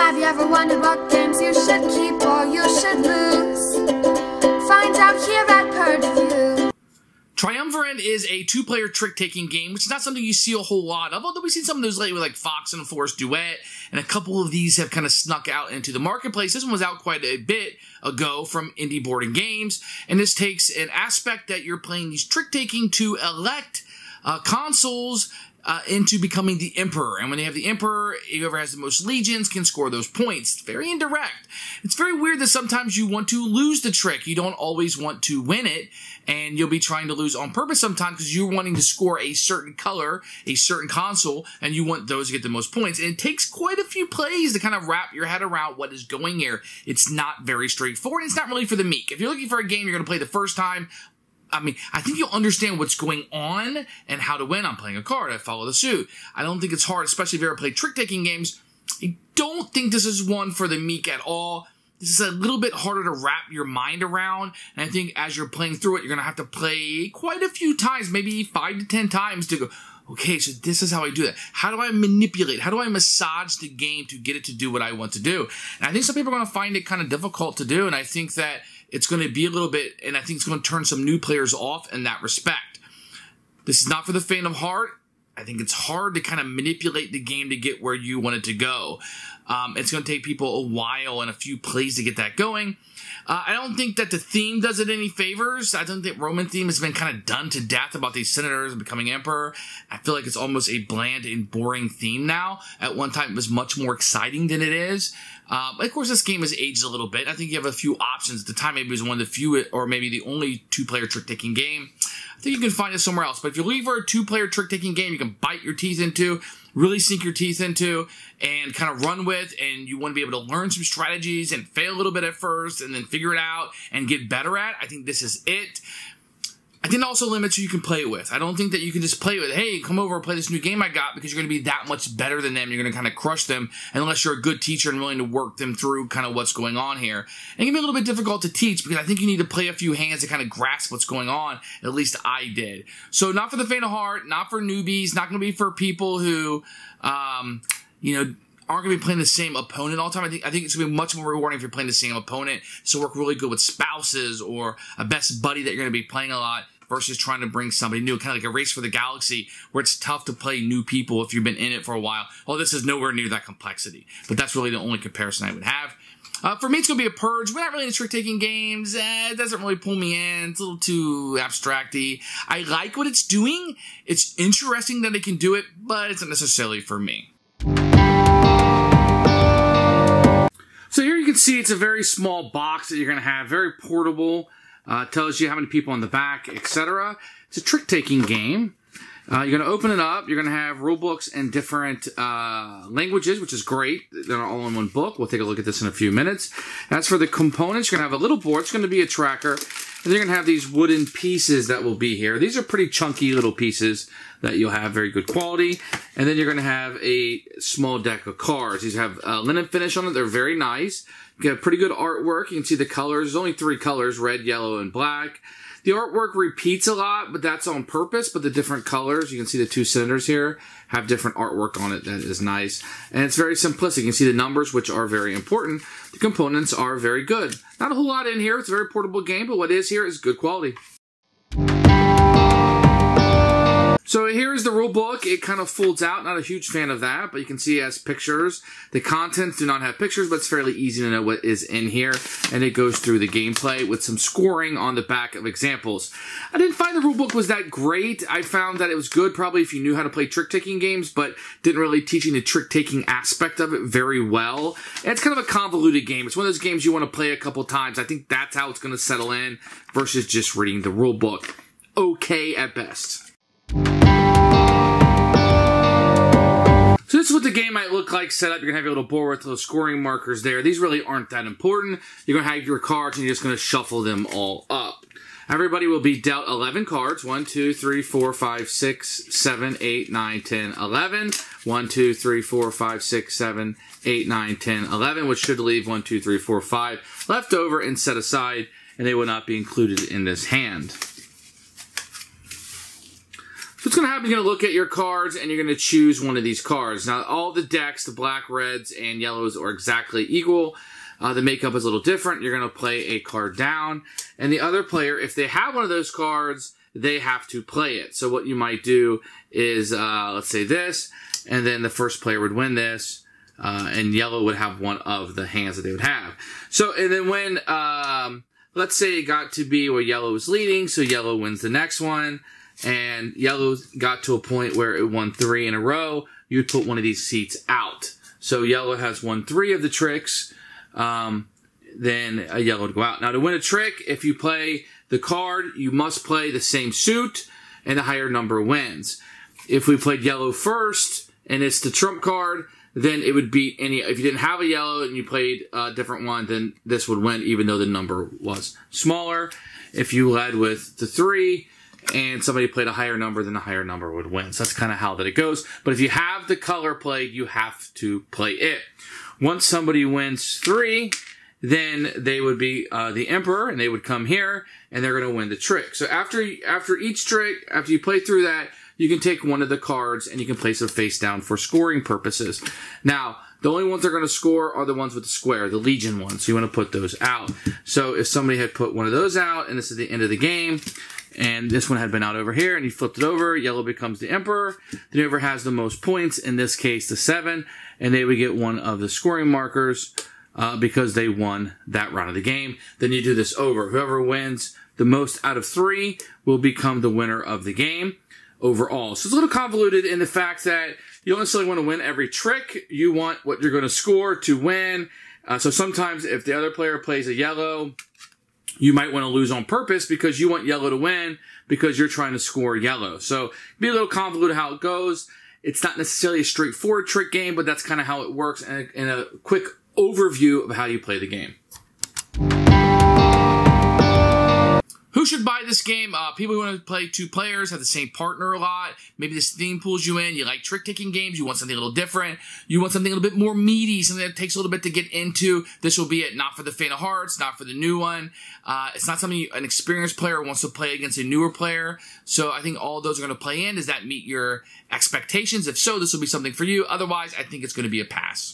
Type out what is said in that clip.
Have you ever wondered what games you should keep or you should lose? Find out here at Purge Review. Triumvirate is a two-player trick-taking game, which is not something you see a whole lot of, although we've seen some of those lately with like Fox and Forest Duet, and a couple of these have kind of snuck out into the marketplace. This one was out quite a bit ago from Indie Board and Games, and this takes an aspect that you're playing these trick-taking to elect consuls into becoming the Emperor. And when they have the Emperor, whoever has the most legions can score those points. It's very indirect. It's very weird that sometimes you want to lose the trick. You don't always want to win it, and you'll be trying to lose on purpose sometimes because you're wanting to score a certain color, a certain consul, and you want those to get the most points. And it takes quite a few plays to kind of wrap your head around what is going here. It's not very straightforward. It's not really for the meek. If you're looking for a game you're going to play the first time, I mean, I think you'll understand what's going on and how to win. I'm playing a card. I follow the suit. I don't think it's hard, especially if you ever played trick-taking games. I don't think this is one for the meek at all. This is a little bit harder to wrap your mind around. And I think as you're playing through it, you're going to have to play quite a few times, maybe 5 to 10 times to go, okay, so this is how I do that. How do I manipulate? How do I massage the game to get it to do what I want to do? And I think some people are going to find it kind of difficult to do. And I think that it's going to be a little bit, and I think it's going to turn some new players off in that respect. This is not for the faint of heart. I think it's hard to kind of manipulate the game to get where you want it to go. It's going to take people a while and a few plays to get that going. I don't think that the theme does it any favors. I don't think Roman theme has been kind of done to death about these senators and becoming emperor. I feel like it's almost a bland and boring theme now. At one time, it was much more exciting than it is. Of course, this game has aged a little bit. I think you have a few options. At the time, maybe it was one of the few, or maybe the only two-player trick-taking game. I think you can find it somewhere else. But if you're looking for a two-player trick-taking game you can bite your teeth into, really sink your teeth into, and kind of run with, and you want to be able to learn some strategies and fail a little bit at first and then figure it out and get better at, I think this is it. I think it also limits who you can play it with. I don't think that you can just play with, hey, come over and play this new game I got, because you're going to be that much better than them. You're going to kind of crush them unless you're a good teacher and willing to work them through kind of what's going on here. And it can be a little bit difficult to teach because I think you need to play a few hands to kind of grasp what's going on. At least I did. So not for the faint of heart, not for newbies, not going to be for people who, you know, aren't going to be playing the same opponent all the time. I think it's going to be much more rewarding if you're playing the same opponent. So work really good with spouses or a best buddy that you're going to be playing a lot, versus trying to bring somebody new, kind of like a race for the galaxy, where it's tough to play new people if you've been in it for a while. Well, this is nowhere near that complexity, but that's really the only comparison I would have. For me, it's going to be a Purge. We're not really into trick-taking games. It doesn't really pull me in. It's a little too abstract-y. I like what it's doing. It's interesting that it can do it, but it's not necessarily for me. So here you can see it's a very small box that you're going to have, very portable. Tells you how many people on the back, etc. It's a trick-taking game. You're going to open it up. You're going to have rule books in different languages, which is great. They're all in one book. We'll take a look at this in a few minutes. As for the components, you're going to have a little board. It's going to be a tracker. And you're going to have these wooden pieces that will be here. These are pretty chunky little pieces that you'll have very good quality. And then you're going to have a small deck of cards. These have linen finish on it. They're very nice. You have pretty good artwork. You can see the colors. There's only 3 colors, red, yellow, and black. The artwork repeats a lot, but that's on purpose. But the different colors, you can see the 2 senators here, have different artwork on it that is nice. And it's very simplistic. You can see the numbers, which are very important. The components are very good. Not a whole lot in here. It's a very portable game, but what is here is good quality. So here is the rule book. It kind of folds out. Not a huge fan of that, but you can see it has pictures. The contents do not have pictures, but it's fairly easy to know what is in here. And it goes through the gameplay with some scoring on the back of examples. I didn't find the rule book was that great. I found that it was good probably if you knew how to play trick-taking games, but didn't really teaching the trick-taking aspect of it very well. And it's kind of a convoluted game. It's one of those games you want to play a couple times. I think that's how it's going to settle in versus just reading the rule book. Okay at best. So this is what the game might look like set up. You're going to have your little board with little scoring markers there. These really aren't that important. You're going to have your cards and you're just going to shuffle them all up. Everybody will be dealt 11 cards. 1, 2, 3, 4, 5, 6, 7, 8, 9, 10, 11. 1, 2, 3, 4, 5, 6, 7, 8, 9, 10, 11, which should leave 1, 2, 3, 4, 5 left over and set aside, and they will not be included in this hand. So what's going to happen, you're going to look at your cards, and you're going to choose one of these cards. Now, all the decks, the black, reds, and yellows are exactly equal. The makeup is a little different. You're going to play a card down. And the other player, if they have one of those cards, they have to play it. So what you might do is, let's say this, and then the first player would win this, and yellow would have one of the hands that they would have. So, and then when, let's say it got to be where yellow was leading, so yellow wins the next one, and yellow got to a point where it won 3 in a row, you'd put one of these seats out. So yellow has won 3 of the tricks, then a yellow would go out. Now, to win a trick, if you play the card, you must play the same suit, and the higher number wins. If we played yellow first, and it's the trump card, then it would beat any. If you didn't have a yellow and you played a different one, then this would win, even though the number was smaller. If you led with the 3, and somebody played a higher number, then the higher number would win. So that's kind of how that it goes. But if you have the color played, you have to play it. Once somebody wins 3, then they would be the emperor, and they would come here, and they're going to win the trick. So after each trick, after you play through that, you can take one of the cards, and you can place it face down for scoring purposes. Now, the only ones they're going to score are the ones with the square, the Legion ones. So you want to put those out. So if somebody had put one of those out, and this is the end of the game, and this one had been out over here, and you flipped it over, yellow becomes the emperor. The whoever has the most points, in this case the 7, and they would get one of the scoring markers because they won that round of the game. Then you do this over. Whoever wins the most out of 3 will become the winner of the game overall. So it's a little convoluted in the fact that you don't necessarily want to win every trick. You want what you're going to score to win. So sometimes if the other player plays a yellow, you might want to lose on purpose because you want yellow to win because you're trying to score yellow. So be a little convoluted how it goes. It's not necessarily a straightforward trick game, but that's kind of how it works in a quick overview of how you play the game. Who should buy this game? People who want to play 2 players, have the same partner a lot. Maybe this theme pulls you in. You like trick-taking games. You want something a little different. You want something a little bit more meaty, something that takes a little bit to get into. This will be it. Not for the faint of hearts, not for the new one. It's not something an experienced player wants to play against a newer player. So I think all of those are going to play in. Does that meet your expectations? If so, this will be something for you. Otherwise, I think it's going to be a pass.